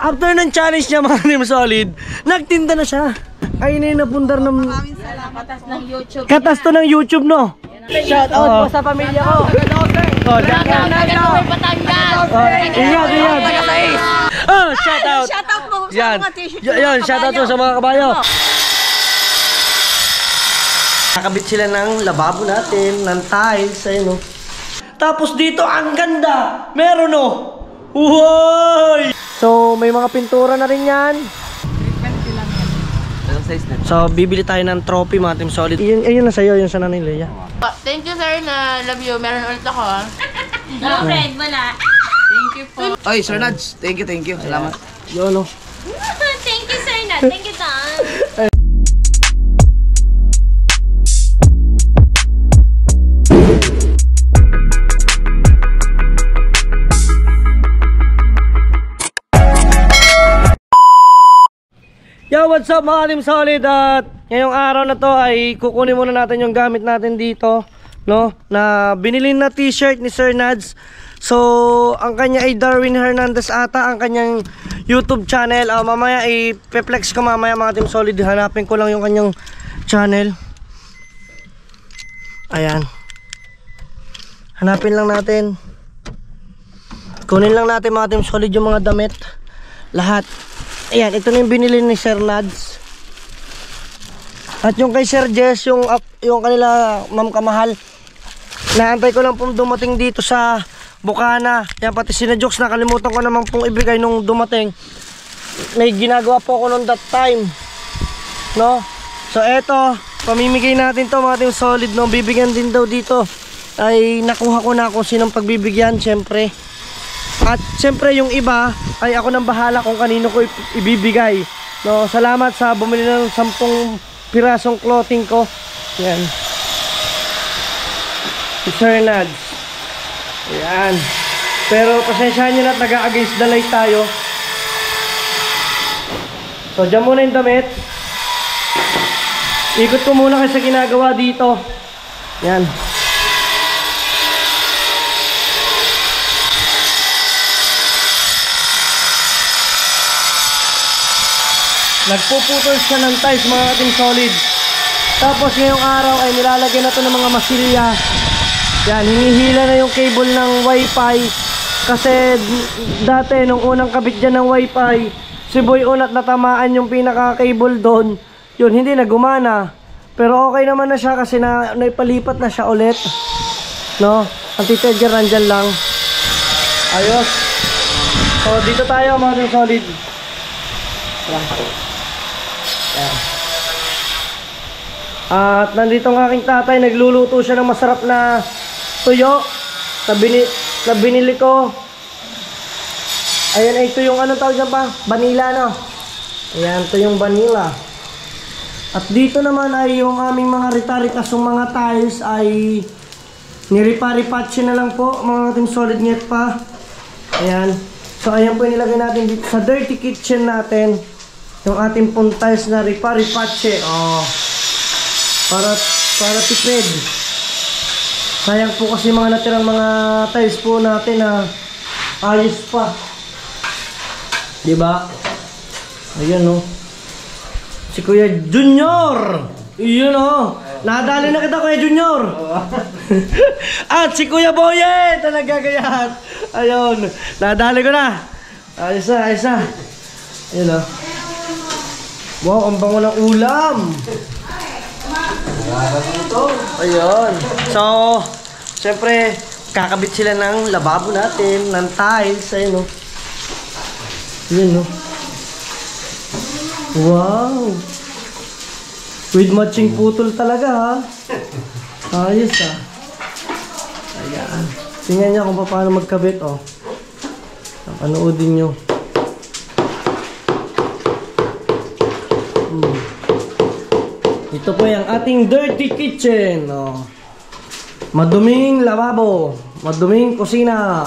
After ng challenge niya mga Team Solid, nagtinda na siya. Ay na yung napundar ng... Katas ng YouTube. Katas to ng YouTube, no? Shout out po sa pamilya ko. Oh, Ingat, oh, shout out. Shout out po sa Yan. mga t-shirt. Yan, shout out po sa mga kabayo. Nakabit sila ng lababo natin, ng tiles, ayun, no? Tapos dito, ang ganda! Meron, no? Uhoy! So, may mga pintura na rin yan. So, bibili tayo ng trophy, mga Team Solid. Ayun na sa'yo, yun sa Nanay Leia. Thank you, sir, na love you. Meron ulit ako, ha? No, friend, wala. Thank you po. Oy, Sir Nads, thank you. Salamat. Yun, no? Thank you, sir. Thank you, Don. Yo, what's up mga Team Solid? At ngayong araw na to ay kukunin muna natin yung gamit natin dito, no? Na binili na t-shirt ni Sir Nads. So, ang kanya ay Darwin Hernandez ata, ang kanyang YouTube channel. Mamaya i-flex ko mamaya mga Team Solid. Hanapin ko lang yung kanyang channel. Ayan. Hanapin lang natin. Kunin lang natin mga Team Solid yung mga damit. Lahat. Ayan, ito na yung binili ni Sir Nads. At yung kay Sir Jess, yung kanila Ma'am Kamahal, naantay ko lang pong dumating dito sa Bukana. Yan, pati sina Jokes, nakalimutan ko naman pong ibigay nung dumating. May ginagawa po ako nung that time, no? So eto, pamimigay natin to mga Team Solid, no? Bibigyan din daw dito. Ay nakuha ko na kung sinong pagbibigyan, syempre. At siyempre yung iba ay ako nang bahala kung kanino ko ibibigay, no? Salamat sa bumili ng 10 pirasong clothing ko. Yan. Si Sir Nads. Ayan. Pero pasensyahan nyo na, taga-against the light tayo. So dyan muna yung damit. Ikot ko muna kasi sa ginagawa dito. Yan. Nagpuputol siya ng tiles mga Team Solid. Tapos ngayong araw ay nilalagyan na to ng mga masilya. Yan, hinihila na yung cable ng wifi. Kasi dati nung unang kabit dyan ng wifi, si Boy Unat natamaan yung pinaka cable doon. Yun, hindi na gumana. Pero okay naman na siya kasi naipalipat na siya ulit, no? Ang titedger nandyan lang. Ayos. So dito tayo mga Team Solid. Ayan. At nandito ang aking tatay, nagluluto siya ng masarap na tuyo na binili ko. Ayan, ito yung anong tawag dyan pa? Vanilla, no? Ayan, ito yung vanilla. At dito naman ay yung aming mga rita-ritas, yung mga tiles ay niripari-patche na lang po mga Team Solid, net pa. Ayan. So ayan po yung nilagay natin dito sa dirty kitchen natin. Yung ating pong tiles na ripari-patche. Oh. Para tipid. Sayang po kasi mga natirang mga tiles po natin na ayos pa. Diba? Ayan, no? Si Kuya Junior. Iyon, no? Nadali na kita, Kuya Junior. At si Kuya Boye. Talaga kaya. Ayun. Nadali ko na. Ayos na, ayos na. Ayun, no? Wow, ang bango ng ulam. Ayun. So, siyempre, kakabit sila ng lababo natin, ng tiles. Ayun, no? Ayun, no? Wow. With matching putol talaga, ha? Ayos, ha? Ayan. Tingnan niyo kung paano magkabit, oh. Panoodin nyo. Ito po yung ating dirty kitchen, oh. Maduming lababo, maduming kusina.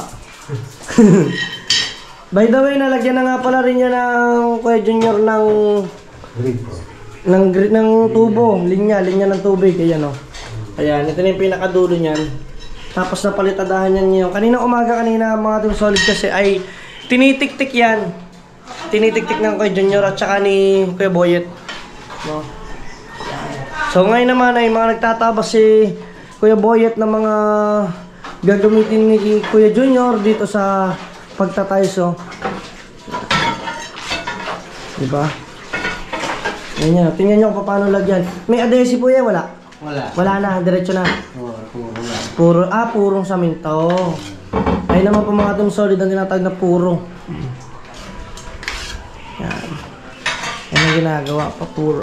By the way, nalagyan na nga pala rin yan ng Kuya Junior ng tubo, linya ng tubig. Ayan, oh. Ayan, ito na yung pinakadulo niyan. Tapos napalitadahan niyan yung kanina umaga, kanina mga Team Solid kasi ay tinitik-tik yan. tinitik-tik ng Kuya Junior at saka ni Kuya Boyet. No? So ngayon naman ay mga nagtatabas si Kuya Boyet ng mga gagamitin ni Kuya Junior dito sa pagtatiles. Oh. Diba? Ganyan. Tingnan nyo kung paano lagyan. May adhesive po yan, wala? Wala na, diretso na. Purong saminto. Ay naman po mga ating solid ang tinatawag na puro. Yan. Yan ang ginagawa pa, puro.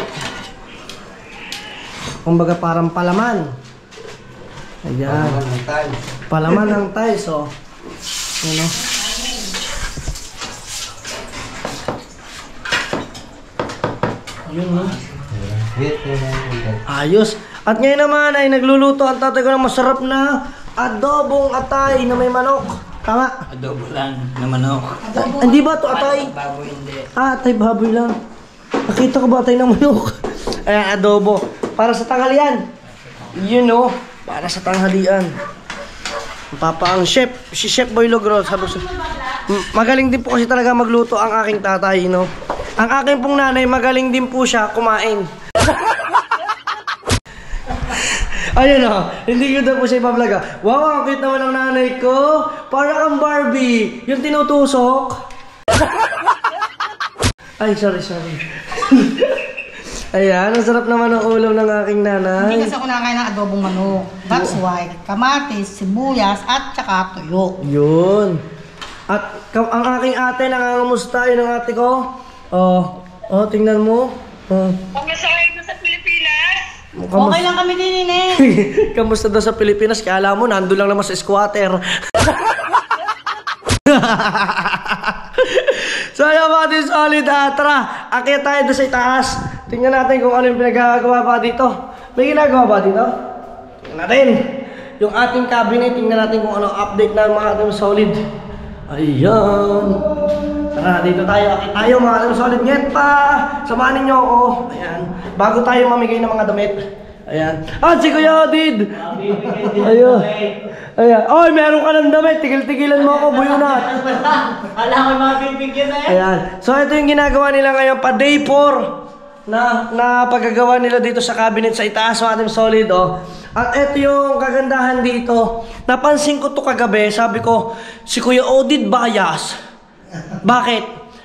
Kumbaga parang palaman. Ayan. Palaman ng tiles, oh. Ano? Yun, no? Ayos. At ngayon naman ay nagluluto ang tatay ko ng masarap na adobong atay na may manok. Tama? Adobo lang na manok. Hindi ba to atay? Baboy hindi. Atay baboy lang. Nakita ko ba atay ng manok? Ayan, adobo. Para sa tanghalian. You know, para sa tanghalian. Papa ang chef, si Chef Boy Logro. Sabi ko, magaling din po kasi talaga magluto ang aking tatay, no? Ang aking pong nanay, magaling din po siya kumain. Ayun o, hindi ko daw po siya ipa-vlog. Wow, ang cute naman ng nanay ko. Para kang Barbie. Yung tinutusok. Ay, sorry. Ayan, ang sarap naman ng ulam ng aking nanay. Hindi kasi ako nakakain ng adobong manok. That's why, kamatis, sibuyas, at saka tuyo. Yun. At ang aking ate, nangangamusta yun ang ate ko. Oh, tingnan mo. Oh. Kamusta kayo sa Pilipinas? Okay lang kami din, eh. Kamusta daw sa Pilipinas? Kaya alam mo, nandun lang naman sa squatter. So ayun mga din solid, tara, akyat tayo doon sa itaas. Tingnan natin kung ano yung pinagagawa pa dito. May ginagawa ba dito? Tingnan natin. Yung ating cabinet, tingnan natin kung ano update na mga ating solid. Ayan. Tara, dito tayo, akyat tayo mga ating solid. Ngayon pa, samahan ninyo ako. Ayan, bago tayo mamigay ng mga damit. Ayan. Si Kuya Odid! Ayun. Ayan. Oy, meron ka ng damit. Tigil-tigilan mo ako, buyunat. Alam ko mga bibigyan na yan. Ayan. So, ito yung ginagawa nila ngayon pa day 4 na paggagawa nila dito sa cabinet sa itaas ng ating solid, oh. At ito yung kagandahan dito. Napansin ko to kagabi. Sabi ko, si Kuya Odid bias. Bakit?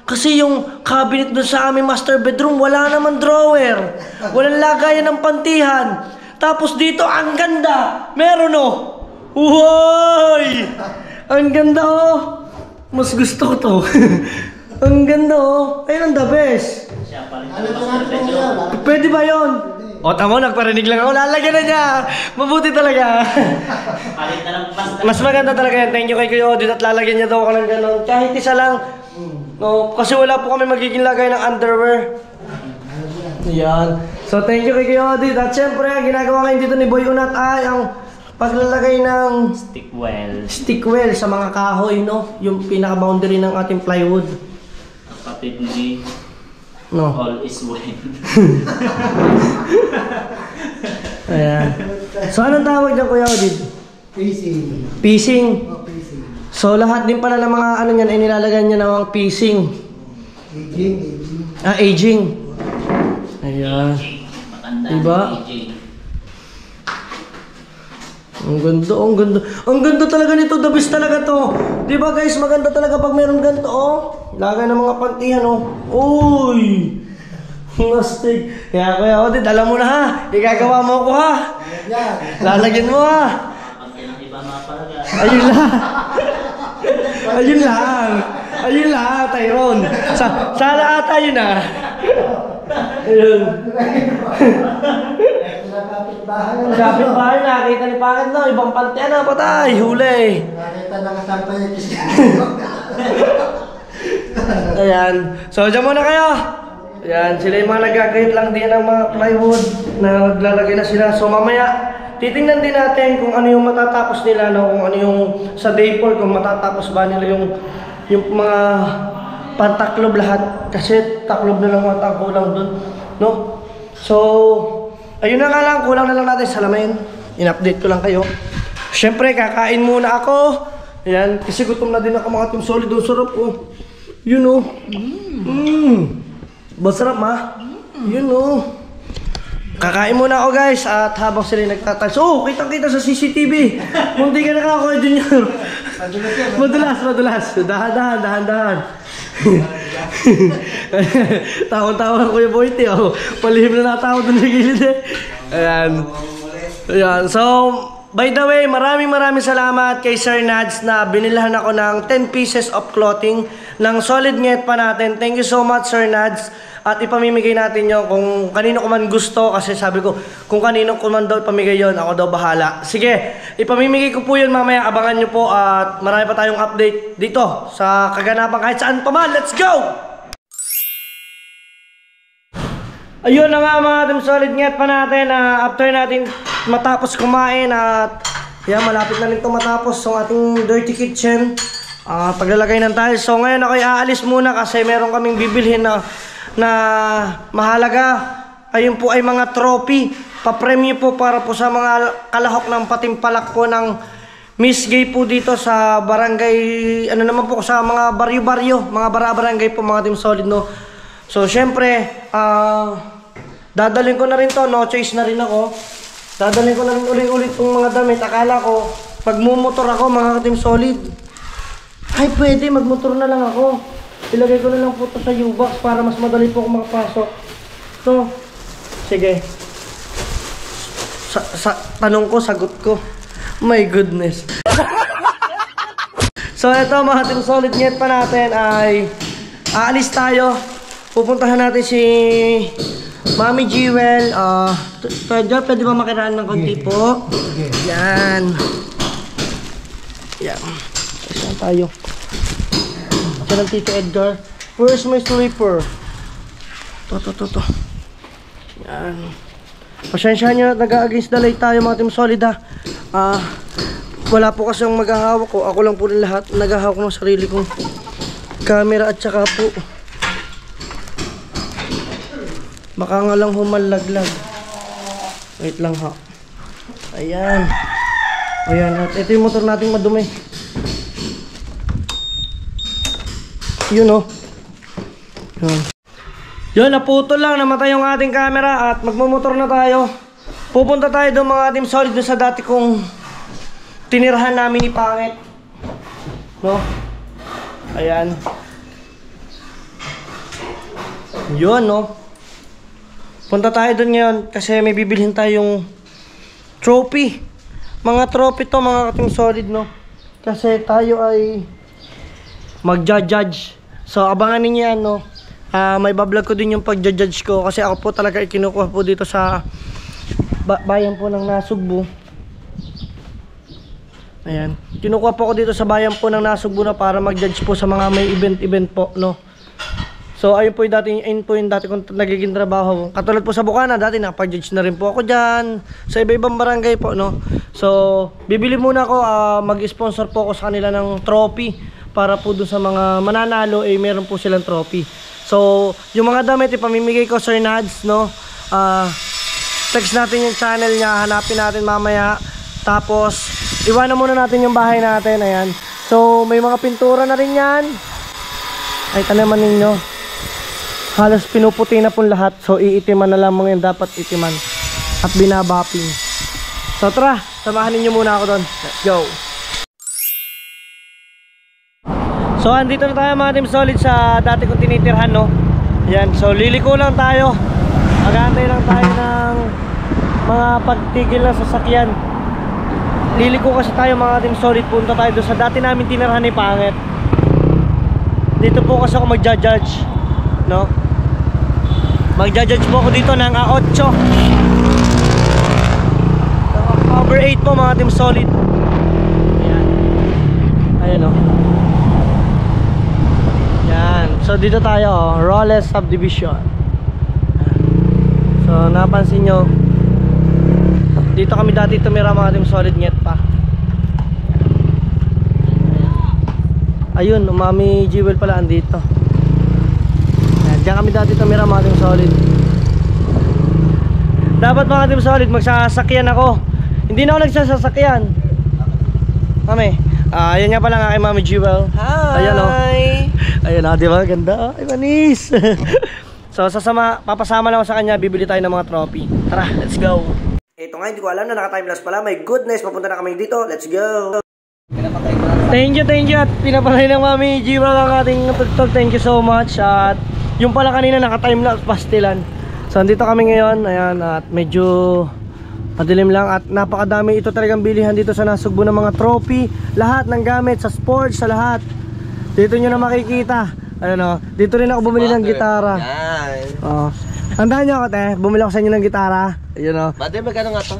Kasi yung cabinet doon sa aming master bedroom, wala naman drawer. Walang lagayan ng pantihan. Tapos dito, ang ganda. Meron, oh. Uy! Ang ganda, oh. Mas gusto ko to. Ang ganda, oh. Ayun ang the best. Pwede ba yun? O, tamo, nagparinig lang ako. Lalagyan na niya. Mabuti talaga. Mas maganda talaga yan. Thank you kay Kuya Odid at lalagyan niya daw ako ng gano'n. Kahit isa lang. No, kasi wala po kami magiging lagay ng underwear. Yan. So, thank you kay Kuya Odid. At syempre, ang ginagawa ngayon dito ni Boy Unat ay ang paglalagay ng stick well sa mga kahoy, no? Yung pinaka-boundary ng ating plywood. Kapatid ni No. All is well. Ayan. So, anong tawag dyan, Kuya Odid? Piecing. Piecing. So, lahat din pala ng mga ano yan ay nilalagay niya ng mga piecing. Aging. Aging. Ayan. Matanda Diba? ni AJ. Ang ganda, ang ganda. Ang ganda talaga nito, the best talaga to. Diba guys, maganda talaga pag meron ganito, oh. Lagay ng mga pantihan, oh. Uy! Mastig. Kaya Kuya Odid, alam mo na ha. Igagawa mo ako ha. Lalagyan mo ha. Pag ng iba mapalaga. Ayun lang. Ayun lang. Ayun lang, Tyrone. Sana ata yun ah. Ayun. Kapit bahay na, nakita ni Paket no, ibang pantian na, patay, huli. Nakita nakasampa yung Ayan. So, dyan muna kayo. Ayan, sila yung mga nagagayit lang din ng mga plywood na maglalagay na sila. So, mamaya, titingnan din natin kung ano yung matatapos nila, no? Kung ano yung sa day 4, kung matatapos ba nila yung mga pantaklob lahat. Kasi taklob na lang mga kulang dun, no? So, ayun na nga lang, kulang na lang natin salamin. In-update ko lang kayo. Siyempre, kakain muna ako. Ayan, kasi gutom na din ako mga team solid. Ang sarap, oh. Yun o. Masarap ha? Yun o. Kakain muna ako guys at habang sila nagtatal. So, kitang-kita sa CCTV. Munti ka nakakuha Junior. Madulas. Dahan-dahan. Tawang-tawa ko yung boy oh. Palihim na natawa doon sa gilid eh. Ayan. So, by the way, maraming salamat kay Sir Nads na binilahan ako ng 10 pieces of clothing ng solid nget pa natin. Thank you so much Sir Nads. At ipamimigay natin yun kung kanino ko man gusto. Kasi sabi ko, kung kanino ko man daw ipamigay yun, ako daw bahala. Sige, ipamimigay ko po yun mamaya. Abangan nyo po at marami pa tayong update dito sa kaganapan kahit saan pa man. Let's go! Ayun na nga mga team solid nget pa natin. After natin matapos kumain at yan, malapit na rin ito matapos ang ating dirty kitchen. Paglalagay ng tiles. So ngayon ako'y aalis muna kasi meron kaming bibilhin na mahalaga. Ayun po ay mga trophy. Pa-premyo po para po sa mga kalahok ng patimpalak po ng Miss Gay po dito sa barangay, ano naman po sa mga baryo-baryo, mga bara-barangay po mga team solid no. So syempre, dadalhin ko na rin to, no choice na rin ako. Dadalhin ko na rin ulit itong mga damit. Akala ko, pagmumotor ako mga team solid, ay pwede, magmotor na lang ako. Ilagay ko na lang po ito sa U-box para mas madali po ako makapasok. So, sige. Tanong ko, sagot ko. My goodness. So, ito mga team solid nget pa natin ay aalis tayo. Pupuntahan natin si Mami Jewel. Pwede ba makiraan ng konti po? Yan. Yan. Saan tayo? Saan ang Tito Edgar? Where's my slipper? To. Yan. Pasensya nyo, nag-against the light tayo mga team solid ha. Wala po kasi ang maghahawak ko. Ako lang po rin lahat. Naghahawak ng sarili kong camera at saka po. Baka nga lang humalaglag. Wait lang ha. Ayan. Ayan. At ito yung motor nating madumi. Yun o. Yun, naputol lang. Namatay yung ating camera at magmumotor na tayo. Pupunta tayo doon mga team solid doon sa dati kong tinirahan namin ni Pangit. No? Ayan. Yun no. Punta tayo doon ngayon kasi may bibilhin tayong trophy. Mga trophy to mga team solid no. Kasi tayo ay magja-judge. So abangan niyo yan no. May bablog ko din yung pagja-judge ko kasi ako po talaga ikinukuha po dito sa bayan po ng Nasugbu. Ayan. Kinukuha po ako dito sa bayan po ng Nasugbu na para mag-judge po sa mga may event po no. So ayun po yung dati kong nagiging trabaho. Katulad po sa Bukana, dati nakapag-judge na rin po ako dyan. Sa iba-ibang barangay po no. So bibili muna ako, mag-sponsor po ako sa kanila ng trophy. Para po dun sa mga mananalo, meron po silang trophy. So, yung mga damit, ipamimigay ko Sir Nads, no? Text natin yung channel niya, hanapin natin mamaya. Tapos, iwanan muna natin yung bahay natin, ayan. So, may mga pintura na rin yan. Ay, tanaman ninyo. Halos pinuputi na po lahat. So, iitiman na lamang yung dapat itiman. At binabapping. So, tara, samahan ninyo muna ako doon. Let's go! So andito na tayo mga team solid sa dati kong tinitirhan no. Yan, so liliko lang tayo. Mag-aantay lang tayo ng mga pagtigil ng sasakyan. Liliko kasi tayo mga team solid. Punta tayo doon sa dati namin tinirhan ni Pangit. Dito po kasi ako magja-judge no. Magja-judge po ako dito ng A8. Over 8 po mga team solid. Ayan. Ayan o. So dito tayo, Roles Subdivision. So napansin nyo, dito kami dati tumira mga team solid nget pa. Ayun, Mami Jewel pala andito. Diyan kami dati tumira mga team solid. Dapat mga team solid magsasakyan ako. Hindi na ako nagsasakyan. Mami, Ayan nga pala nga kay Mami Jewel. Hi! Ayan o. Ayan o, di ba? Ganda. Ay, manis. So, papasama lang ako sa kanya. Bibili tayo ng mga trophy. Tara, let's go. Ito nga, hindi ko alam na naka-timelapse pala. My goodness, papunta na kami dito. Let's go. Thank you. At pinapalay ng Mami Jewel ang ating tugtog. Thank you so much. At yung pala kanina naka-timelapse pastilan. So, andito kami ngayon. Ayan, at medyo madilim lang at napakadami ito talagang bilihan dito sa Nasugbu ng mga trophy, lahat ng gamit sa sports, sa lahat. Dito nyo na makikita. Ano, dito rin ako bumili ng gitara. Oh. Tandaan nyo ako, bumili ako sa inyo ng gitara. Ayun o. Mother, magkano nga to?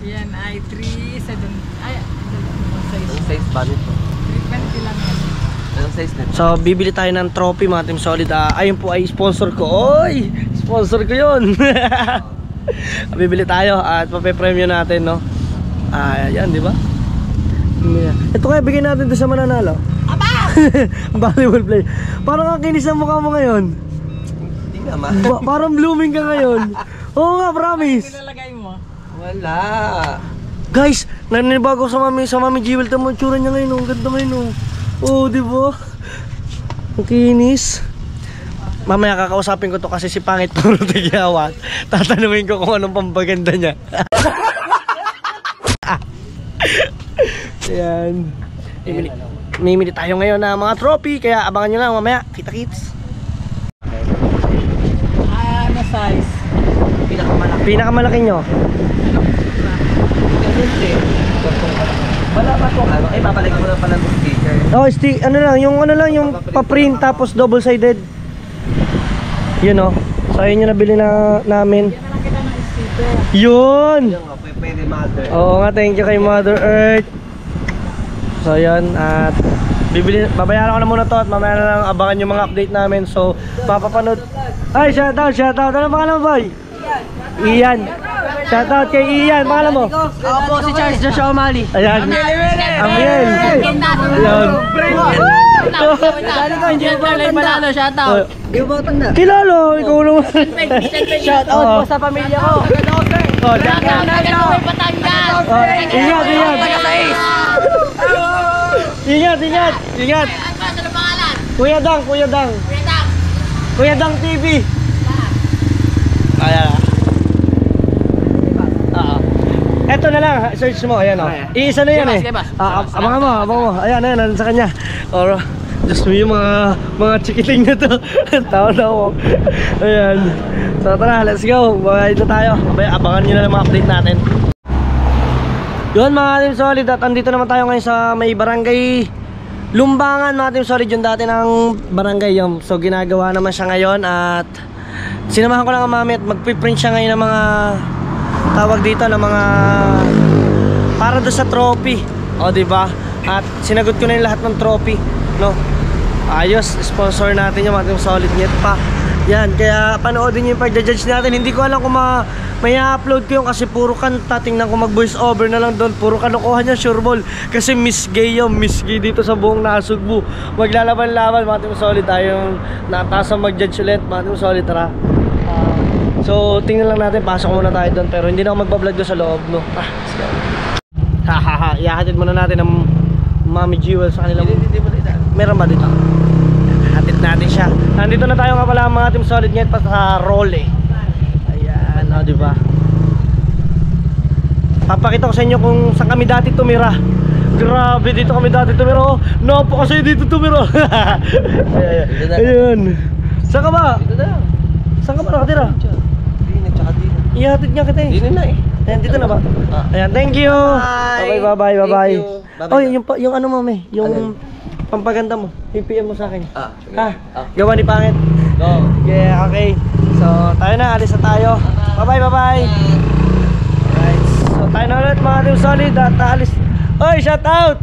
Yan ay 3.7. Ay, Anong size ba nito? 3.20 lang yan. Anong size nito? So, bibili tayo ng trophy mga Team Solid. Ayun po ay sponsor ko. Oy! Sponsor ko yun. Bibili tayo at pape-premyo natin, no? Yan, di ba? Ito kaya bigyan natin doon sa mananalo. Aba! Volleyball play. Parang ang kinis ng mukha mo ngayon. Hindi naman. Parang blooming ka ngayon. Oo nga, promise. Nalagay mo. Wala. Guys, nanibago sa Mami Jewel. Tama yung tsura niya ngayon. Ang ganda ngayon. Oo, di ba? Ang kinis. Mamaya kakausapin ko to kasi si Pangit puro tigyawan. Tatanungin ko kung anong pampaganda niya. Ayan. Mimili tayo ngayon na mga trophy. Kaya abangan nyo lang mamaya. Kita-kits. Ano size? Pinakamalaki nyo. Wala pa kung ano. Ay, babalik ko na pala ng sticker. Oh, ano lang yung pa-print tapos double-sided. Yun o. So ayun yung nabili na namin. Yun! Yung nga, pwede Mother. Oo nga, thank you kay Mother Earth. So yun, at babayaran ko na muna to at mamaya na lang abangan yung mga update namin. So, papapanood. Ay, shoutout! Ano pangalan mo, boy? Ian. Shoutout kay Ian. Pangalan mo? Ako po si Charles Joshua O'Malley. Ayan. Amiel. Ayan. Shoutout. Kilala, ikaw naman. Shoutout po sa pamilya ko. Ingat. Kuya Dang TV. Ayan. Eto na lang, search mo, ayan o. Iisa na yan eh. Abangan mo. Ayan, nandun sa kanya. Or, just me yung mga chikiting na to. Tawa na ako. Ayan. So tara, let's go. Bayad na tayo. Abangan nyo na lang mga update natin. Yun mga Team Solid, at andito naman tayo ngayon sa may barangay Lumbangan mga Team Solid, yung dati ng barangay yung. So ginagawa naman siya ngayon at sinamahan ko lang ang mami at magpiprint siya ngayon ng mga tawag dito ng mga para doon sa trophy. O diba? At sinagot ko na yung lahat ng trophy, no? Ayos, sponsor natin yung mga Team Solid net pa. Yan, kaya panoodin nyo yung pag-judge natin. Hindi ko alam kung may upload ko yung kasi puro kanta. Tingnan ko mag voice over na lang doon. Puro kalokohan yan, sure ball. Kasi Miss Gay yung Miss Gay dito sa buong Nasugbu. Maglalaban-laban mga Team Solid tayong natasang mag-judge ulit mga Team Solid, tara. So tingnan lang natin, pasok muna tayo doon. Pero hindi na ako magbablog doon sa loob, no? Let's go. Ihahatid muna natin ang Mami Jewel sa kanilang. Meron ba dito? Hatid natin siya. Nandito na tayo nga pala mga Team Solid ngayon pa sa roll eh. Ayan, o diba? Papakita ko sa inyo kung saan kami dati tumira. Grabe, dito kami dati tumira. Oh, napo kasi dito tumira. Ayan. Saan ka ba? Saan ka ba nakatira? Ihatid nga kita eh. Dito na eh. Ayan, dito na ba? Ayan, thank you. Bye. Thank you. Oh, yung ano mo may, yung pampaganda mo. PPM mo sa akin. Sige. Gawa ni Pangit. Go. Yeah, okay. So, tayo na, alis na tayo. Bye. Alright. So, tayo na ulit mga Team Solid at alis. Oy, shout out.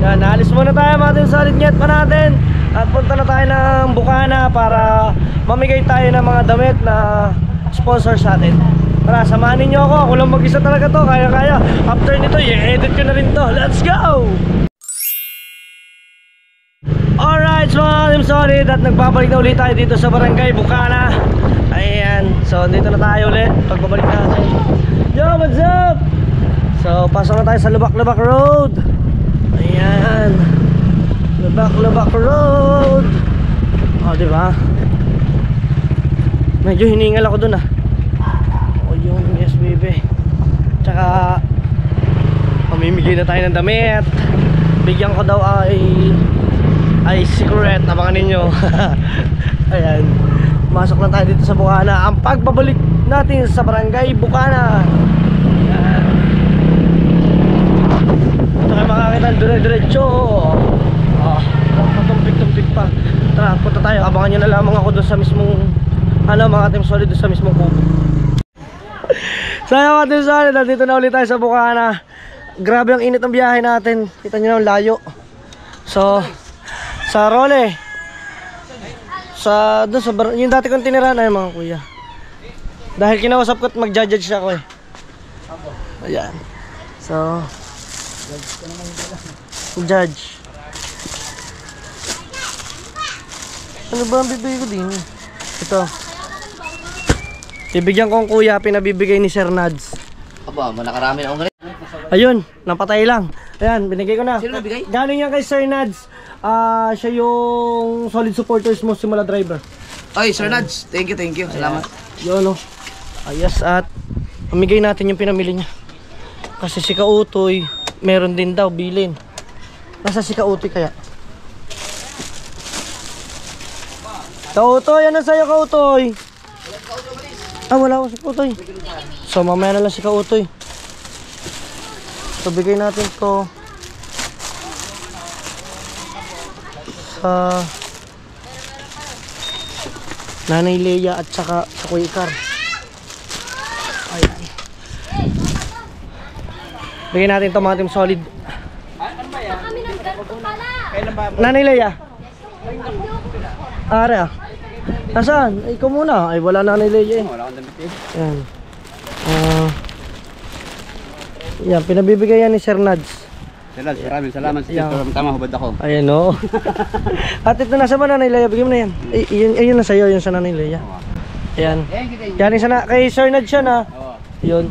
Yan, alis muna tayo mga Team Solid net pa natin. At punta na tayo ng Bukana para mamigay tayo ng mga damit na sponsor sa atin. Tara, samahan ninyo ako. Ako lang mag-isa talaga to. Kaya. After nito, i-edit ko na rin to. Let's go! Alright, so mga Team Solid, at nagbabalik na ulit tayo dito sa barangay Bukana. Ayan. So, dito na tayo ulit. Pagbabalik natin. Yo, what's up? So, pasok na tayo sa Lubak-Lubak Road. Ayan. Lubak road. O, diba? Medyo hiningal ako dun O, yung SBB. Tsaka mamimigay na tayo ng damit. Bigyan ko daw ay secret. Abangan ninyo. Ayan. Masok lang tayo dito sa Bukana. Ang pagbabalik natin sa Barangay Bukana. Ayan. Ito kayo makakita dire-diretso. Matumpik-tumpik pa. Tara, punta tayo. Abangan nyo na lamang ako doon sa mismong mga Team Solid doon sa mismong kubo. So yung mga Team Solid, dito na ulit tayo sa Bukana. Grabe ang init ng biyahe natin. Kita nyo na ang layo. So sa Role, yung dati kong tinirahan ay mga kuya. Dahil kinausap ko at mag-judge ako Ayan. So judge. Ano ba ang bibigay ko din? Ito. Bibigyan ko ang kuya, pinabibigay ni Sir Nads. Aba, nakarami na akong ganito. Ayun, napatay lang. Ayan, binigay ko na. Sino nabigay? Galing yan kay Sir Nads. Siya yung solid supporters mo simula driver. Ay, Sir Nads, thank you. Salamat. Yun o. Ayos at mamigay natin yung pinamili niya. Kasi si Kautoy, meron din daw bilin. Nasa si Kautoy kaya? Kautoy, ano sa'yo Kautoy? Wala ako si Kautoy. So mamaya na lang si Kautoy. So bigay natin to sa Nanay Leia at saka sa Kuya Ikar. Ayan. Bigyan natin ito mga Team Solid. Nanay Leia. Are nasaan? Ikaw muna. Ay wala Nanay Leia Wala akong damit Yan. Yan, pinabibigay yan ni Sir Nads. Sir Nads, maraming salamat sa ito. Tama, hubad ako. Ayan o. At ito nasa ba Nanay Leia? Bigyan mo na yan. Ayun na sa'yo, yun sa Nanay Leia. Ayan. Yan kay Sir Nads yan ha. Yun.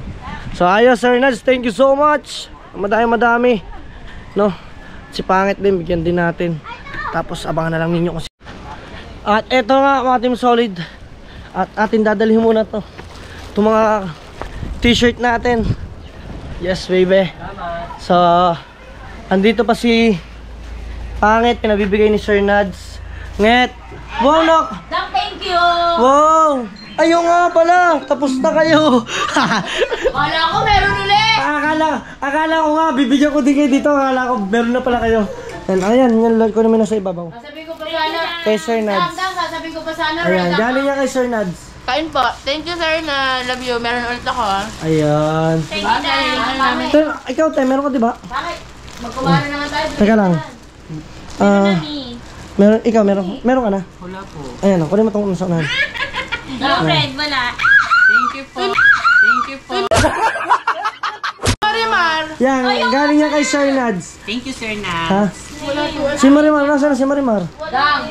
So ayos Sir Nads, thank you so much. Madami. No? Si Pangit din, bigyan din natin. Tapos abangan na lang ninyo kasi. At eto nga mga Team Solid. At atin dadalhin muna to. Itong mga t-shirt natin. Yes baby. So andito pa si Pangit, pinabibigay ni Sir Nads. Nget. Wow nak. Thank you. Wow. Ayaw nga pala. Tapos na kayo. Wala ko, meron ulit. Akala ko nga bibigyan ko din kayo dito. Akala ko meron na pala kayo. Ayan, yan ko naman nasa ibabaw. Sasabihin ko pa sana. Kay Sir Nads. Sasabihin ko pa sana. Ayan, galing niya kay Sir Nads. Kain po. Thank you sir na love you. Meron ulit ako Ayan. Thank you dad. Pero, ikaw tayo, meron ka diba? Bakit? Magkumara naman tayo. Teka lang. Meron ka na? Wala po. Ayan, kunin mo itong sa unahan. No friend, wala. Thank you po. Yan, galing niya kay Sir Nads. Thank you, Sir Ha? Nads. Si Marimar, nasaan na si Marimar? Dang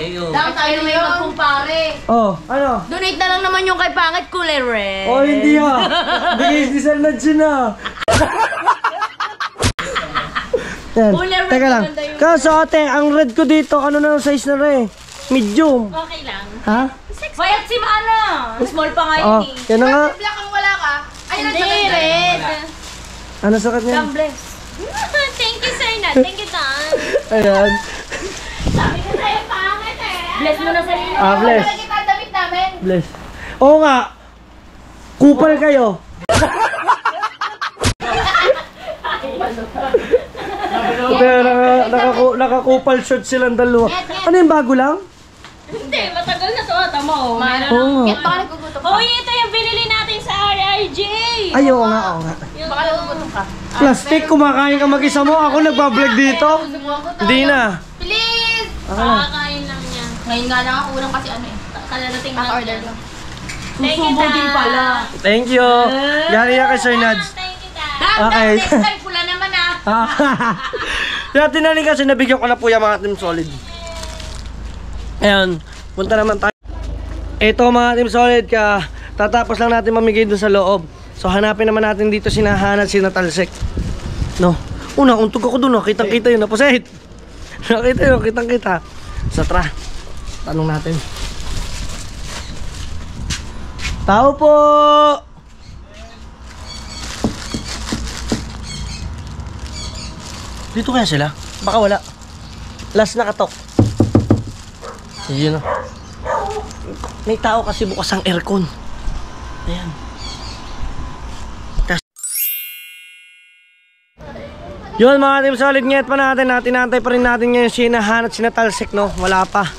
tayo na may magkumpare. Oh, ano? Donate na lang naman yung kay Pangit Kulay Red. Oh, hindi ah. Bigay si Sir Nads yun ah. Yan, teka lang. Kaso ate, ang red ko dito, ano na yung size na rin? Medium. Okay lang. Ha? Bayat si Mana. Small pa nga Oh, yun yan na nga. Black ang wala ka. Ay, hindi, red. Ano sakit niya? Bless. Thank you, Sir Nat. Thank you, Dan. Ayan. Sabi ko sa'yo, Pangit eh. Bless mo na sarili. Bless. Wala kita ang damit namin. Bless. Oo nga. Kupal kayo. Nakakupal short silang dalawa. Ano yung bago lang? Hindi, matagal na to. Tama oh. Oo nga. Baka nagugutom ka. Oh, ito yung binili natin sa RRJ. Ay, oo nga, oo nga. Baka nagugutom ka. Plastic, kumakain ka mag-isa mo. Ako nagbablog dito. Hindi na. Please! Kakakain lang niya. Ngayon nga lang ako ulang kasi ano eh. Kalalating lang. Order lang. Thank you, Dan. Thank you. Galing yan kay Sir Nads. Thank you, Dan. Okay. Next time, pula naman ah. Kaya tinaling kasi nabigyan ko na po yung mga Team Solid. Ayan, punta naman tayo. Ito mga Team Solid, tatapos lang natin mamigay doon sa loob. So hanapin naman natin dito si Nahan at si Natalsek. No, Una, untog ako doon. Kitang-kita yun. Napusit. Nakita yun. Kitang-kita. So, tara. Tanong natin. Tao po! Dito kaya sila? Baka wala. Last na katok. Yun o. May tao kasi bukas ang aircon. Ayan. Yun mga team solid, nget pa natin. Tinantay pa rin natin ngayon si Inahan at sinatalsik, no? Wala pa.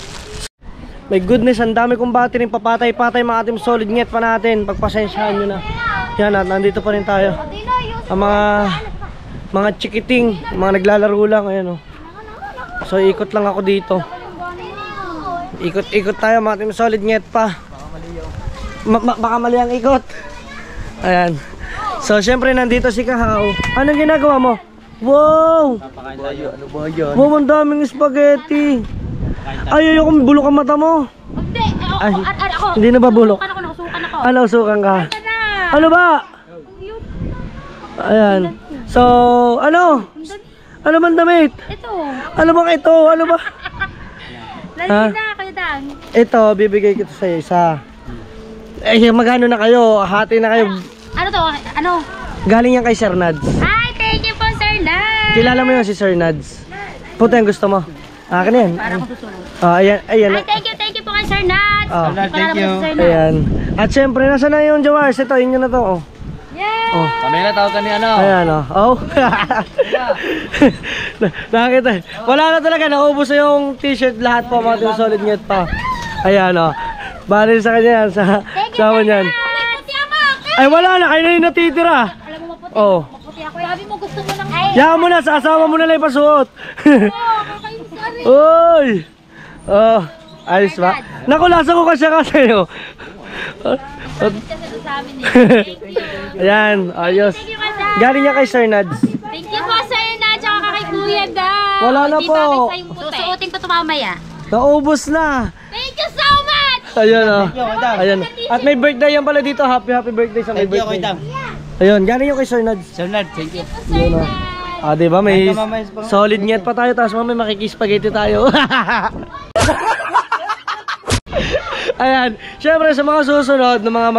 My goodness, ang dami kong battery papatay-patay mga team solid, nget pa natin. Pagpasensyahan nyo na. Yan at nandito pa rin tayo. Ang mga chikiting, mga naglalaro lang. Ayan, oh. So ikot lang ako dito. Ikot tayo mga team solid, nget pa. Baka mali ang ikot. Ayan. So syempre nandito si Kahaw. Anong ginagawa mo? Wow! Ano ba yan? Wow, ang daming spaghetti. Ay, ayoko bulok ang mata mo. Hindi, Ay, ako. hindi na ba bulok? Nakasukan ako. Ano, usukan ka? Ano ba? Ayan. So, ano? Ano man damit? Ito. Ano ba ito? Ano ba? Ha? Na kayo dang. Ito, bibigay ko sa'yo isa. Eh, magkano na kayo? Hati na kayo. Ano to? Ano? Galing yan kay Sir Nads. Ay, thank you po, Sir Nads. Kilala mo yun si Sir Nads? Puto yung gusto mo. Akin yan. Para akong susunod. Ayan, ayan. Ay, thank you po kay Sir Nads. Thank you. Ayan. At syempre, nasa na yung Jawars? Ito, inyo na to. Oh. Yay! Oh. Kami na tawag ka ni ano. Ayan, oh. Oh. Nakakita. Wala na talaga. Naubos na yung t-shirt lahat po. Mga team solid nget pa. Ayan, oh. Bali sa kanya yan. Sa niyan. Ay, wala na. Kayo na yung natitira. Alam mo, maputi. Oh. Maputi ako. Sabi mo, gusto mo lang. Yaman mo na. Sa asawa mo na lang ipasuot. Kakainis. Uy! Oh. Ayos ba? Naku, lasa ko kasi oh. Kasi sa amin eh. Thank you. Ayan, ayos. Thank you, Madam. Galing niya kay Sir Nads. Thank you po, Sir Nads. Tsaka kay Kuya Dan. Wala na Di po. bakit sa'yong puti? Susuotin ko ito mamaya. Naubos na. Thank you so much! Ayun, oh. Ayun. At may birthday yan pala dito. Happy birthday sa may birthday. Ayun, galing yung kay Sir Nads. Sir Nard, thank you. Sir Yun, oh. Nads. Ah, diba? May solid nget pa tayo. Tapos mamay makikispaghetti tayo. Ayan. Syempre sa mga susunod na mga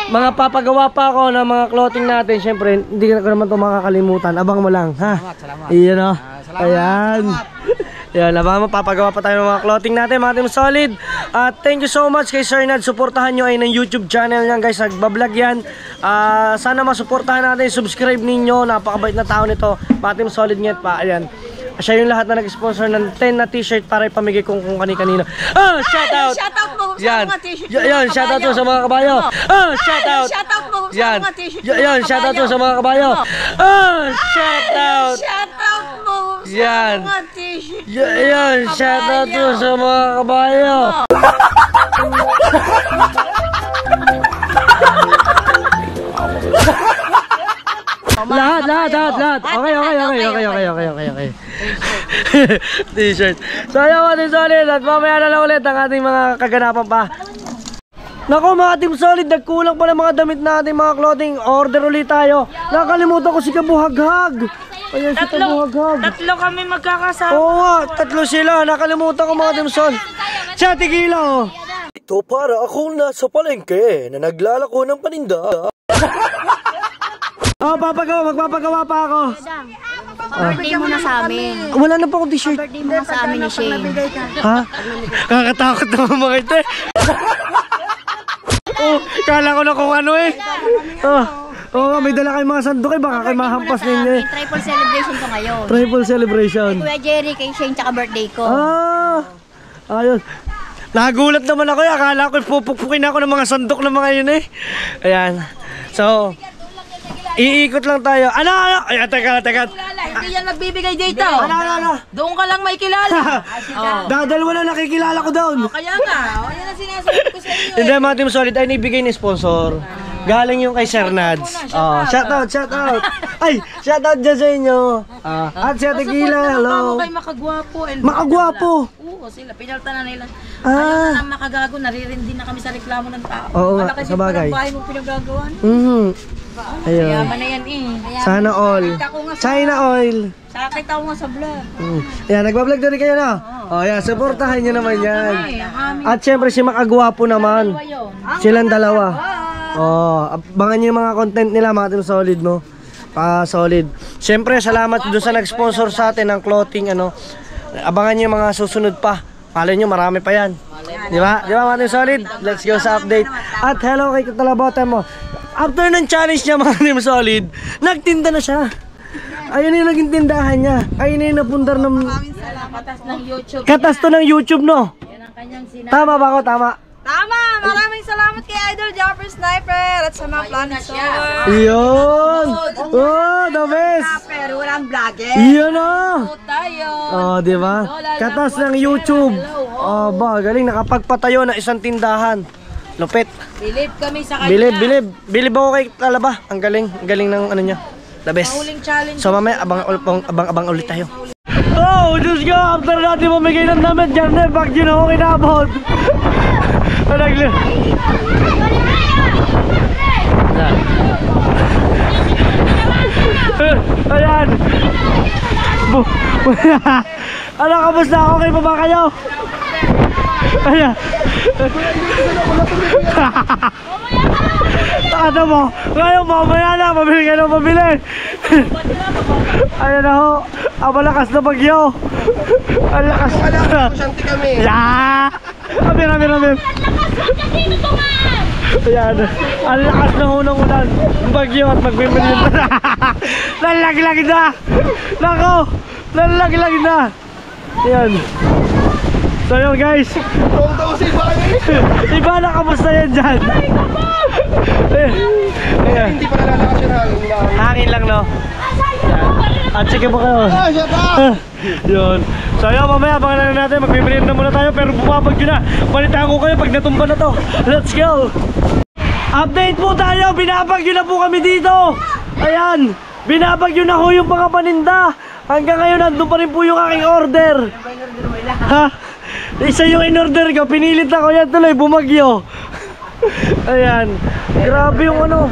mga papagawa pa ako ng mga clothing natin. Syempre, hindi ko naman ito makakalimutan. Abang mo lang, ha? Salamat. Iyan, oh. Ayan. Ayan, abang mo, papagawa pa tayo ng mga clothing natin, mga team solid. At thank you so much kay Sir Nad. Suportahan nyo ay ng YouTube channel niyan, guys. Nagbablog yan. Sana masuportahan natin. Subscribe ninyo. Napakabait na tao nito. Mga team solid nget pa. Ayan. Siya yung lahat na nag-sponsor ng 10 na t-shirt para ipamigay kung kani-kanino. Shout out! Shout out mo sa Yan. mga t-shirt. Yan, shout out sa mga kabayo. Shout out! Shout out mo sa Yan. mga t-shirt. Yan, shout out sa mga kabayo. Shout out! Shout out mo sa Yan. mga t-shirt. Yan, shout out sa mga kabayo. Lahat. Okay. T-shirt. So ayun mga team solid, at mamaya na lang ulit ang ating mga kaganapan pa. Naku mga team solid, nagkulang pa ng mga damit natin, mga clothing. Order ulit tayo. Nakalimutan ko si Kabuhaghag. Ayan si Kabuhaghag. Tatlo kami magkakasama. Oo nga, tatlo sila. Nakalimutan ko mga team solid. Siya, tigila oh. Ito para akong nasa palengke na naglalako ng paninda. Magpapagawa pa ako. Birthday mo na sa amin. Wala na pa akong t-shirt. Birthday mo na sa amin ni Shane. Ha? Kakatakot naman mga ito eh. Oh, kala ko na kung ano eh. Oh, may dala kayong mga sandok eh. Baka kayo mahampas ninyo eh. Triple celebration to ngayon. Triple celebration. Kuya Jerry, kay Shane, tsaka birthday ko. Ayun. Nagulat naman ako eh. Akala ko pupukpukin ako ng mga sandok ng mga yun eh. Ayan. So, iikot lang tayo. Ano? Ay, teka. Hindi yan magbibigay dito. Ano? Doon ka lang may kilala. Dadalwa na nakikilala ko doon. Kaya nga, yan ang sinasabi ko sa iyo. Hindi, mga team solid ay nibigay ni sponsor. Galing yung kay Sir Nads. Shout out. Ay, shout out dyan sa inyo. At siya tequila, hello. Kay makagwapo. Makagwapo. Oo, sila. Pinalta na nila. Ah. Ayaw na makagago. Naririndi na kami sa reklamo ng tao. Oo nga, Wala kasi sa bagay. parang bahay mo pinagagawan. Ayun. Yaman na yan eh. Sana all. China oil. Sakit ako nga sa vlog. Yan, nagbablog na rin kayo na. Oh, yan, supportahan nyo naman yan. At syempre si Makagwapo naman. Silang dalawa. Oh, abangan nyo yung mga content nila, mga Team Solid, no? Solid. Syempre, salamat doon sa nag-sponsor sa atin ng clothing, ano. Abangan nyo yung mga susunod pa. Malay nyo, marami pa yan. Di ba? Di ba, mga Team Solid? Let's go sa update. At hello kay Talabote mo. After ng challenge niya, mga Team Solid, nagtinda na siya. Ayun yung naging tindahan niya. Ayun yung napundar ng... Katas ng YouTube. Katas to ng YouTube, no? Yan ang kanyang sinabi. Tama ba ako? Tama. Tama! Maraming salamat kay Idol Jumper Sniper at sa mga Planet Solar. Yun! Oh, the best! Pero walang vlogger. Yun, oh! Tayo. Oh, di ba? Katas ng YouTube. Oh, ba, galing. Nakapagpatayo na isang tindahan. Lupit. Bilib kami sa kanya. Bilib ako kay Talaba. Ang galing ng ano niya. The best. So mamaya, abang ulit tayo. Oh, Diyos ko! After natin mamigay ng damit dyan, back yun ako kinabot. Ayan. Ano, kamusta? Okay pa ba kayo? Ayan. Ano mo? Ngayon, mamaya na. Mabili kayo ng mabili. Ayan na ho. Ang malakas na bagyo. Ang lakas na. Shanti kami. Yeah! Amir. Ayan. Ang lakas na ho ng ulan. Bagyo at magbibilin na. Lalaglag na. Nako. Lalaglag na. Ayan. So yun guys. Iba na, kamusta yan dyan? Ayan. Hindi pa nalalakas yung hangin lang. Hangin lang, no? At sige po kayo. Yun. So yun, mamaya abangan na natin. Magbibili na muna tayo pero bumabagyo na. Balitaan ko kayo pag natumba na to. Let's go. Update po tayo. Binabagyo na po kami dito. Ayan. Binabagyo na ho yung mga paninda. Hanggang ngayon nandun pa rin po yung aking order. Ha? Isa yung in-order ko. Pinilit ako yan tuloy. Bumagyo. Ayan. Grabe yung ano.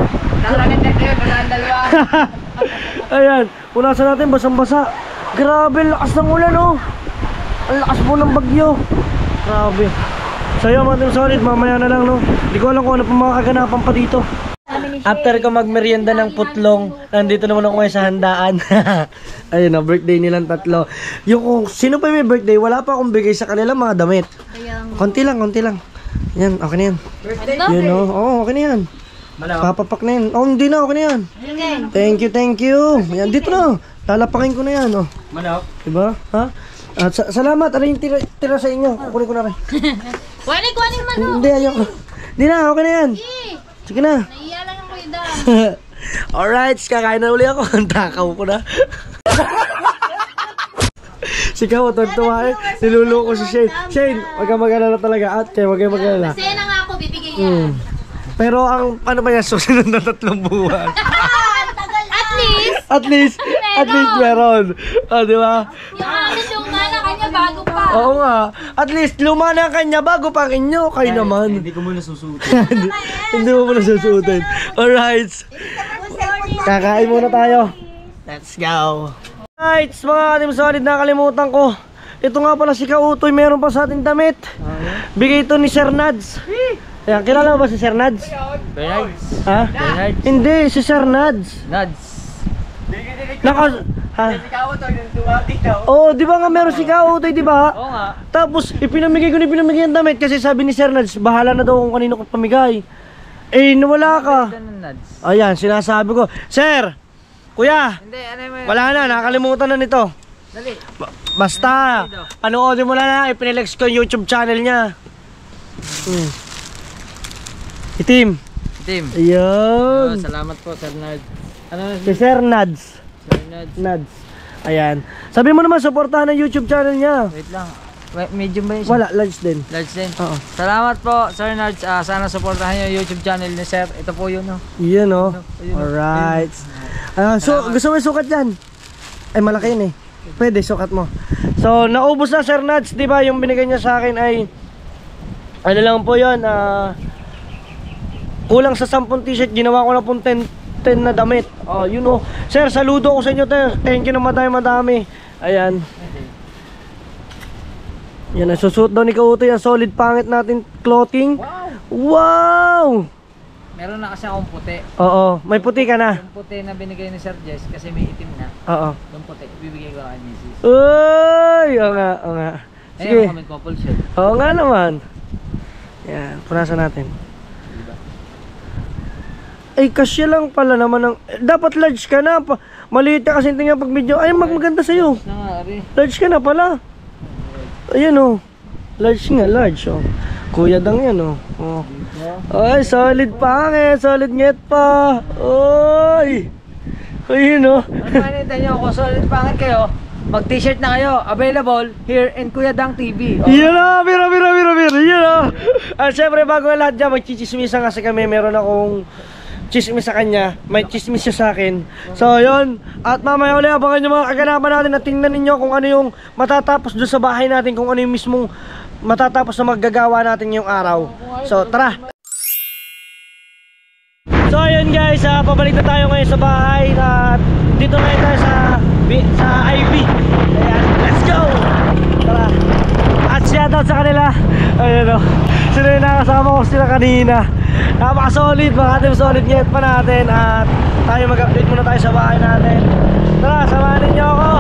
Ayan. Punasan natin basang-basa. Grabe, lakas ng ulan, oh. Ang lakas po ng bagyo. Grabe. So yun, mga Team Solid, mamaya na lang, no. Hindi ko alam kung ano pa mga kaganapan pa dito. After ko magmerienda ng putlong, nandito naman ako ngayon sa handaan. Ayun na, birthday nilang tatlo. Yung kung sino pa may birthday, wala pa akong bigay sa kanila mga damit. Konti lang. Yan, okay na yan. Yun, no? Oo, okay na yan. Papapak na yan. Oh, hindi na, okay na yan. Thank you. Yan, dito na. Lalapakin ko na yan, oh. Manok. Diba? Ha? At salamat. Ano yung tira sa inyo? Kukunin ko na rin. Kuhanin man o. Hindi, ayoko. Hindi na, okay na yan. Sige na. Naiya lang ang kuya Dan. Alright, kakain na uli ako. Ang takaw ko na. Sikaw, tuwa eh. Niluloko si Shane. Shane, wag kang mag-alala talaga. At kaya wag kang mag-alala. Masaya na nga ako, bibigay niya. Pero ang, ano ba yan, susunod na 3 buwan. At least, At least meron. Di ba? yung akin luma na kanya bago pa. Oo nga. At least luma na kanya bago pa ang inyo. Kayo naman. Hindi ko muna susutin. Hindi mo muna susutin. Alright. Kakain muna tayo. Let's go. Alright, mga Team Solid, nakalimutan ko. Ito nga pala si Kautoy, meron pa sa ating damit. Bigay ito ni Sir Nads. Ayan, kilala mo ba si Sir Nads? Bernards. Ha? Bernards. Hindi, si Sir Nads. Nads. Ha? Oo, di ba nga meron si Kautoy, di ba? Oo nga. Tapos, ipinamigay ko ang damit kasi sabi ni Sir Nads, bahala na daw kung kanino ko pamigay. Eh, nawala ka. Nads. Ayan, sinasabi ko, Sir, Kuya, Hindi, ano mo yun? wala na, nakalimutan na nito. Dali. Basta, panoodin mo na, ipinilex ko yung YouTube channel niya. Itim. Team. Ayun. Salamat po, Sir Nads. Ano Si Sir Nads. Sir Nads. Nads. Ayan. Sabi mo naman, supportahan ang YouTube channel niya. Wait lang. Medium ba yun? Wala, large din. Large din. Oo. Salamat po, Sir Nads. Sana supportahan yung YouTube channel ni Sir. Ito po yun, no? Yan, oh. Ayun. Alright. So, gusto mo sukat yan? Ay, malaki yun eh. Pwede, sukat mo. So, naubos na, Sir Nads. Diba, yung binigay niya sa akin ay, ano lang po yun, kulang sa 10 t-shirt. Ginawa ko na pong 10 10 na damit. Oh, yun oh. Sir, saludo ko sa inyo, sir. Thank you na madami. Ayan. Yan, nasusuot daw ni Kautoy ang solid pangit natin clothing. Wow! Meron na kasi akong puti. Oo, may puti ka na. Yung puti na binigay ni Sir Jess kasi may itim na. Oo. Yung puti, bibigay ko kay Mrs. Uy! Oo nga. Sige. Ayun, comment couple shirt. Oo nga naman. Yan, punasan natin. Ay, kasya lang pala naman ng... dapat large ka na. Maliit ka kasi tingnan pag medyo... ay, maganda sa'yo. Na nga, Ari. Large ka na pala. Ayan oh. Large nga, large oh. Kuya Dang yan oh. Ay, solid pangit. Solid nget pa. Oy! Ayun oh. Ano manita nyo? Kung solid pangit kayo, mag t-shirt na kayo. Available here in Kuya Dang TV. Yan o, biro. Yan o. At syempre bago ang lahat dyan, magchichismisan kasi kami. Meron akong chismis sa kanya. May chismis siya sa akin. So yun. At mamaya ulit abangan nyo mga kaganapan natin na tingnan ninyo kung ano yung matatapos doon sa bahay natin. Kung ano yung mismong matatapos na maggagawa natin yung araw. So tara. So ayun guys, pabalik na tayo ngayon sa bahay. At dito ngayon tayo sa IB. Ayan, let's go! Tara. At shoutout sa kanila. Ayun o. Sila yung nakasama ko sila kanina. Napaka-solid, mga team solid nget pa natin. At tayo mag-update muna tayo sa bahay natin. Tara, samahan ninyo ako.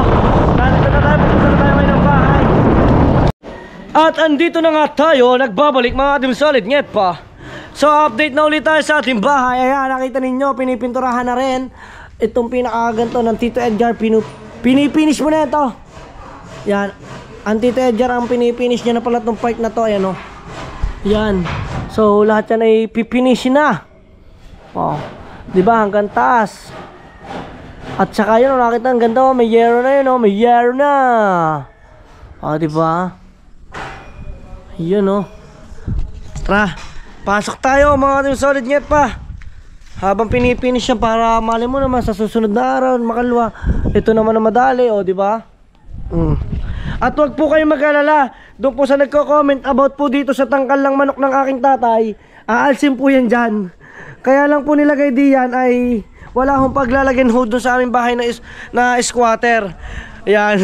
Nandito na tayo, pupunta na tayo ngayon ng bahay. At andito na nga tayo, nagbabalik mga team solid nget pa. So update na ulit tayo sa ating bahay. Ayan, nakita ninyo, pinipinturahan na rin. Itong pinakaganto ng Tito Edgar, pinipinish mo na ito. Yan, ang Tito Edgar ang pinipinish niya na pala itong part na to. Ayan o. Yan. So lahat yan ay pipinish na. Oh, diba hanggang taas. At saka yun, nakita ang ganda oh, may yero na yun oh, may yero na. Oh, diba? Yun oh. Tara, pasok tayo mga team solid nget pa. Habang pinipinish siya para mali mo naman sa susunod na araw, makalwa. Ito naman na madali oh, diba? At wag po kayong mag-alala. Doon po sa nagko-comment about po dito sa tangkal ng manok ng aking tatay, aalsin po yan dyan. Kaya lang po nilagay diyan ay wala akong paglalagyan ho doon sa aming bahay na squatter. Ayan.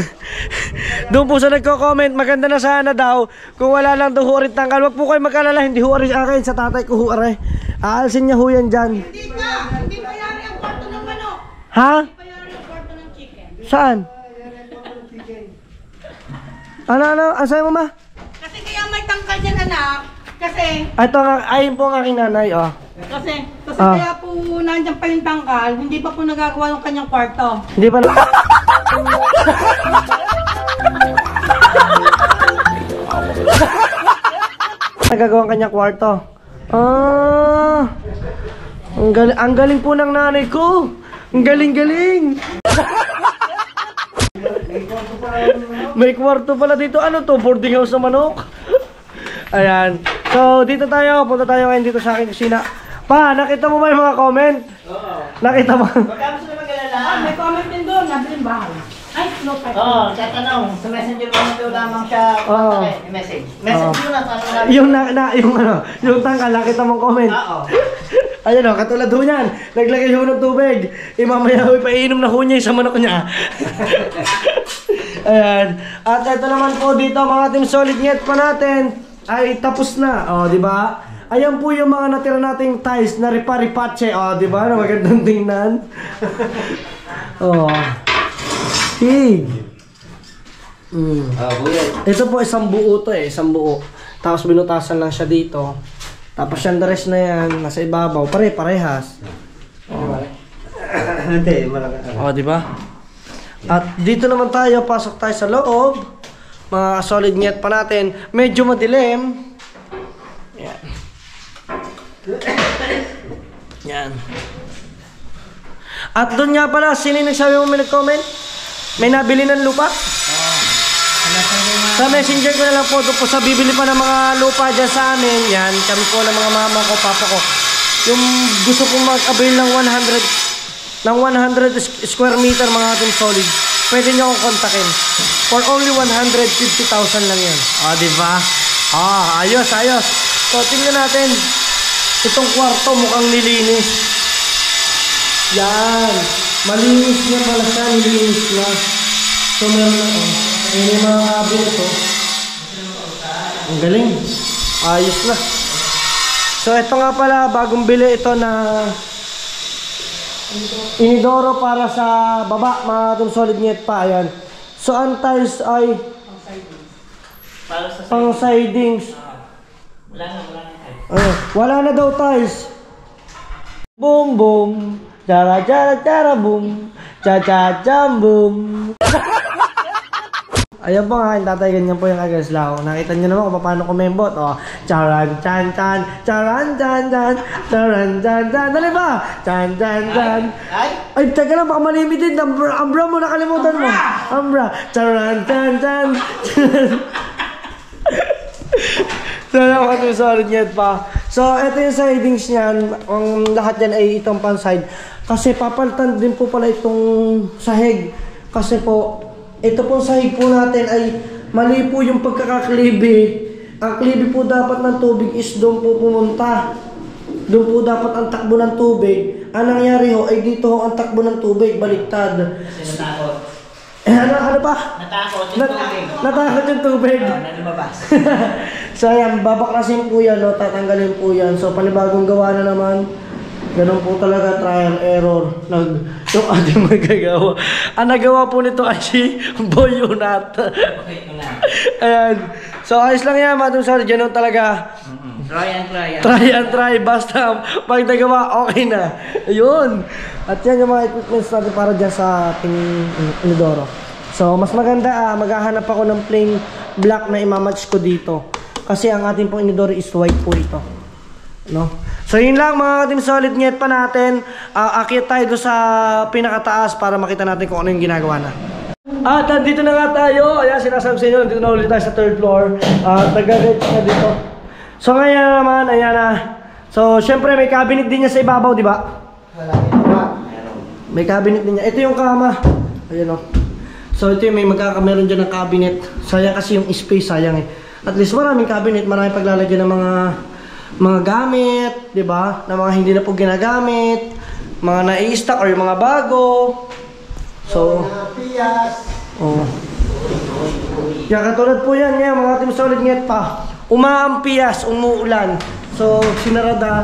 Doon po sa nagko-comment, maganda na sana daw kung wala lang daw ho rin tangkal. Wag po kayong mag-alala, hindi ho rin akin, sa tatay ko ho rin. Aalsin niya ho yan dyan. Hindi pa yari ang kwarto ng manok. Ha? Hindi pa yari ang kwarto ng chicken. Saan? Ano? Asay mo ma? Kasi kaya may tangkal dyan, anak. Kasi Ito nga, ayun po ang aking nanay, oh. Kasi kaya po nandiyan pa yung tangkal, hindi pa po nagagawa yung kanyang kwarto. Hindi pa na... nagagawa ang kanyang kwarto. Ah, ang galing po ng nanay ko. Ang galing. May kwarto pala dito. Ano to? Boarding house na manok? Ayan. So, dito tayo. Punta tayo ngayon dito sa aking kusina. Pa, nakita mo ba yung mga comment? Oo. Nakita mo? May comment din doon, nabiling bahay. Ay, no type. Oo, tatanong. Sa messenger mo na doon lamang siya message. Message mo na, tanong yung tangkal, nakita mong comment. Oo. Ayan o, katulad ho niyan. Naglagay ho ng tubig. Mamaya ho, ipainom na ho niya sa manok niya. Ayan. At ito naman po dito, mga team solid nget pa natin ay tapos na. O, di ba? Ayan po yung mga natira nating tiles na ripa-ripache. O, di ba? Na magandang tingnan. O. Pig. Ito po isang buo to eh. Isang buo. Tapos binutasan lang siya dito. Tapos yung the rest na yan, nasa ibabaw, pare-parehas. Hindi, malaki. O, di ba? At dito naman tayo, pasok tayo sa loob. Mga solid nget pa natin. Medyo madilim. Yan. Yan. At doon nga pala, sino yung nagsabi mo may nag-comment? May nabili ng lupa? Sa messenger ko na lang po, doon po sa bibili pa ng mga lupa dyan sa amin. Yan, kami po ng mga mama ko, papa ko. Yung gusto kong mag-avail ng 100 square meter mga ating solid, pwede nyo akong kontakin. For only 150,000 lang yan. O, diba? Ayos. So, tingnan natin. Itong kwarto mukhang nilinis. Yan. Malinis niya pala siya. Nilinis na. So meron na. Ayun yung mga cabinet to. Ang galing. Ayos na. So ito nga pala, bagong bili ito na inidoro para sa baba, mga itong solid net pa. Ayan. So ang tiles ay pang sidings. Wala na daw tiles. Boom boom. Chara chara chara boom. Cha cha cham boom. Ayan po nga, tatay, ganyan po yung kagaslaw. Nakita nyo naman kung paano kumembot. O, charan chan chan, charan chan chan, charan chan chan. Dali ba? Chan chan chan. Ay, teka lang, baka malimited. Ambra mo, nakalimutan mo. Ambra. Charan chan chan. Sana ako ito solid net pa. So, ito yung sidings niyan. Ang lahat yan ay itong pan-side. Kasi papalitan din po pala itong sahig. Kasi po, ito pong sahig po natin ay mali po yung pagkakaklibi. Ang klibi po dapat ng tubig is doon po pumunta. Doon po dapat ang takbo ng tubig. Ang nangyari ho ay dito ho ang takbo ng tubig, baliktad. Kasi natakot. Ano pa? Natakot yung tubig. Natakot yung tubig. Nalumabas. So ayan, babaklasin po yan, no? Tatanggalin po yan. So panibagong gawa na naman. Ganun po talaga, trial error. Yung ating magagawa. Ang nagawa po nito ay si Boy Unat. Ayan. So ayos lang yan, mga sorry, ganun talaga. Try and try. Try and try, basta pag nagawa, okay na. Ayun. At yan yung mga equipments natin para dyan sa ating inidoro. So mas maganda, maghahanap ako ng plain black na imamatch ko dito. Kasi ang ating pong inidoro is white po ito. No? So yun lang mga team solid net pa natin. Akit tayo sa pinakataas para makita natin kung ano yung ginagawa na. At dito na nga tayo. Ayan, sinasabi sa inyo, dito na ulit tayo sa 3rd floor. Nag-reach na dito. So ngayon naman, ayan na. So syempre may cabinet din niya sa ibabaw, di ba? May cabinet din niya. Ito yung kama. Ayan o. So ito yung may meron dyan ng cabinet. Sayang kasi yung space, sayang eh. At least maraming cabinet, maraming paglalagyan ng mga gamit, di ba? Na mga hindi na po ginagamit, mga nai-stock or yung mga bago. So, oh. Kaya katulad po yan, ngayon, mga team solid net pa. Umaampias, umuulan. So,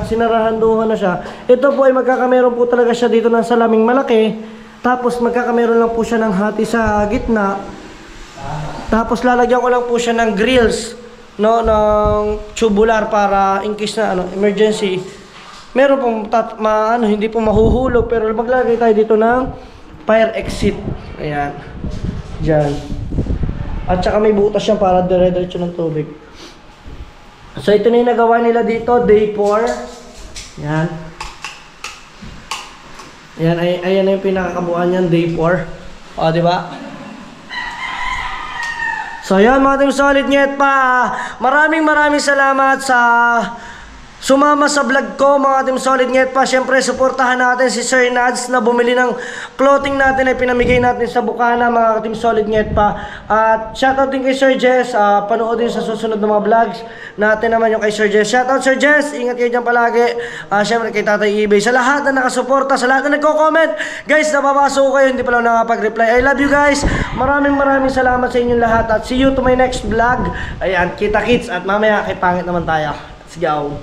sinarahan doon na siya. Ito po ay magkakameron po talaga siya dito ng salaming malaki. Tapos magkakameron lang po siya ng hati sa gitna. Tapos lalagyan ko lang po siya ng grills, no, ng tubular para in case na emergency. Meron pong hindi po mahuhulog, pero maglagay tayo dito ng fire exit. Ayan. Diyan. At saka may butas siya para dire-diretso ng tubig. So ito na yung nagawa nila dito, day 4. Ayan. Ayan na yung pinakakabuuan niyan, day 4. O, di ba? So yan mga team solid net pa. Maraming salamat sa sumama sa vlog ko mga team solid net pa. Siyempre suportahan natin si Sir Nads na bumili ng clothing natin ay pinamigay natin sa Bukana mga team solid net pa. At shoutout din kay Sir Jess. Panoodin sa susunod na mga vlogs natin naman yung kay Sir Jess. Shoutout Sir Jess. Ingat kayo dyan palagi. Siyempre kay Tatay eBay. Sa lahat na nakasuporta, sa lahat na nagko-comment. Guys, nababasa ko kayo. Hindi pa lang nakapag-reply. I love you guys. Maraming salamat sa inyong lahat. At see you to my next vlog. Ayan, kita kits. At mamaya kay pangit naman tayo. Let's go.